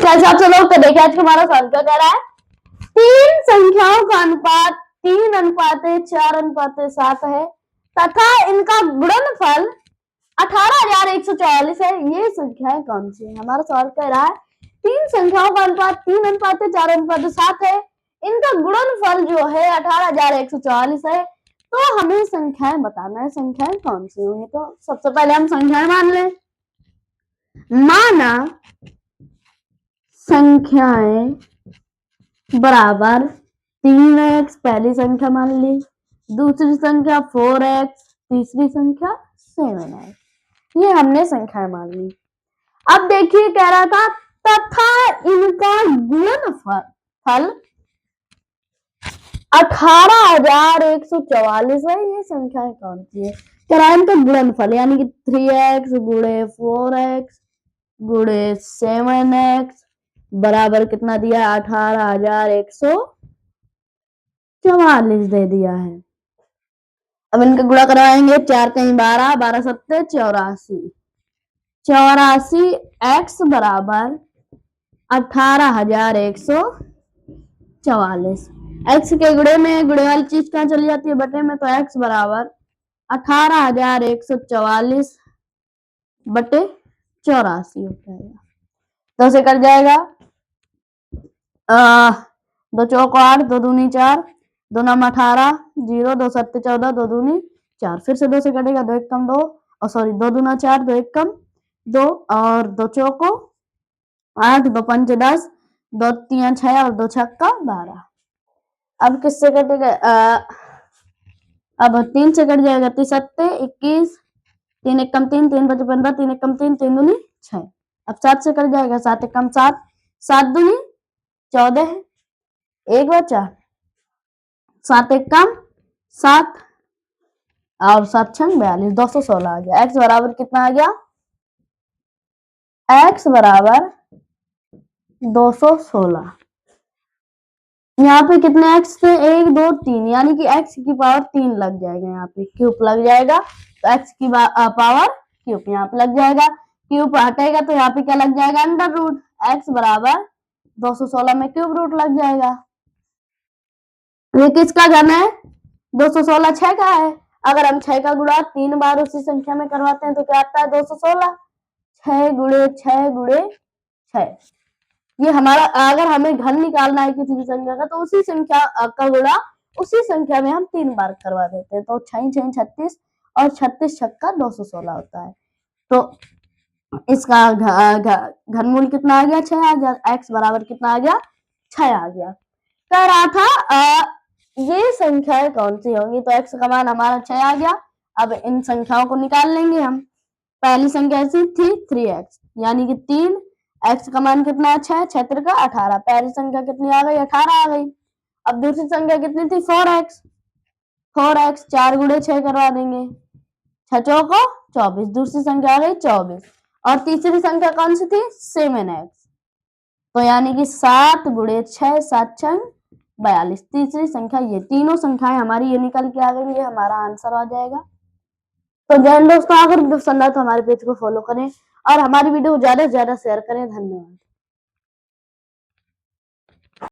कैसे आप सब लोग तो देखिए आज हमारा सवाल क्या कह रहा है, तीन संख्याओं का अनुपात 3:4:7 है तथा इनका गुणनफल 18,144 है। ये संख्याएं कौन सी है? हमारा सवाल कह रहा है तीन संख्याओं का अनुपात 3:4:7 है, इनका गुणनफल जो है 18,144 है। तो हमें संख्याएं बताना है, संख्याएं कौन सी होंगी। तो सबसे पहले हम संख्याएं मान लें। माना संख्याएं बराबर 3x पहली संख्या मान ली, दूसरी संख्या 4x, तीसरी संख्या 7x। ये हमने संख्याएं मान ली। अब देखिए कह रहा था तथा इनका गुणनफल 18,144 है। ये संख्याएं कौन सी है? कह रहा है इनका गुणनफल यानी कि 3x गुणे 4x गुणे 7x बराबर कितना दिया है? 18,144 दे दिया है। अब इनका गुणा करवाएंगे, 4 कहीं 12, 12 सत्ते 84, 84 x बराबर 18,144। x के गुणे में गुणे वाली चीज कहाँ चली जाती है? बटे में। तो x बराबर 18,144 बटे 84 हो जाएगा। तो से कट जाएगा 2 चौक 8, 2 दूनी 4, 2 नम 18, 0, 2 सत्ते 14, 2 दूनी 4। फिर से 2 से कटेगा, 2 एक कम 2, और सॉरी 2 दूना 4, 2 एक कम 2, और 2 चौको 8, 2 पंच 10, 2 तीन 6 और 2 छक्का 12। अब किससे कटेगा? अब 3 से कट जाएगा, 3 सत्ते 21, 3 एक कम 3, 3 बचे 15, 3 एक कम 3, 3 दूनी 6। अब 7 से कट जाएगा, 7 एक कम 7, 7 दूनी 14 है, एक बचा, 7 एक कम 7 और 7 छंग 42, 216 आ गया। x बराबर कितना आ गया? x बराबर 216। यहाँ पे कितने x थे? 1 2 3, यानी कि x की पावर 3 लग जाएगा, यहाँ पे क्यूब लग जाएगा। तो x की पावर क्यूब यहाँ पे लग जाएगा। क्यूब हटेगा तो यहाँ पे क्या लग जाएगा? Under root. x बराबर 216 में क्यूब रूट लग जाएगा। ये किसका घन है? 216 6 का है। अगर हम 6 का गुणा 3 बार उसी संख्या में करवाते हैं तो क्या आता है? 216। 6 गुणे 6 गुणे 6। ये हमारा, अगर हमें घन निकालना है किसी भी संख्या का तो उसी संख्या का गुणा उसी संख्या में हम 3 बार करवा देते हैं। तो 6 6 36 और 36 छक्का 216 होता है। तो इसका घनमूल कितना आ गया? 6 आ गया। x बराबर कितना आ गया? 6 आ गया। कह रहा था ये संख्याएं कौन सी होंगी? तो x का मान हमारा 6 आ गया। अब इन संख्याओं को निकाल लेंगे हम। पहली संख्या ऐसी थी 3x, यानी कि 3, x का मान कितना है? 6, 6 का 18। पहली संख्या कितनी आ गई? 18 आ गई। अब दूसरी संख्या कितनी थी? 4x, 4x 4 गुणे 6 करवा देंगे, 6 चौको 24, दूसरी संख्या आ गई 24। और तीसरी संख्या कौन सी थी? 7x, तो यानी कि 7 गुणे 6 7 6 42। तीसरी संख्या, ये तीनों संख्याएं हमारी ये निकल के आ गई, ये हमारा आंसर आ जाएगा। तो जय हिंद दोस्तों, अगर पसंद आए तो हमारे पेज को फॉलो करें और हमारी वीडियो को ज्यादा से ज्यादा शेयर करें। धन्यवाद।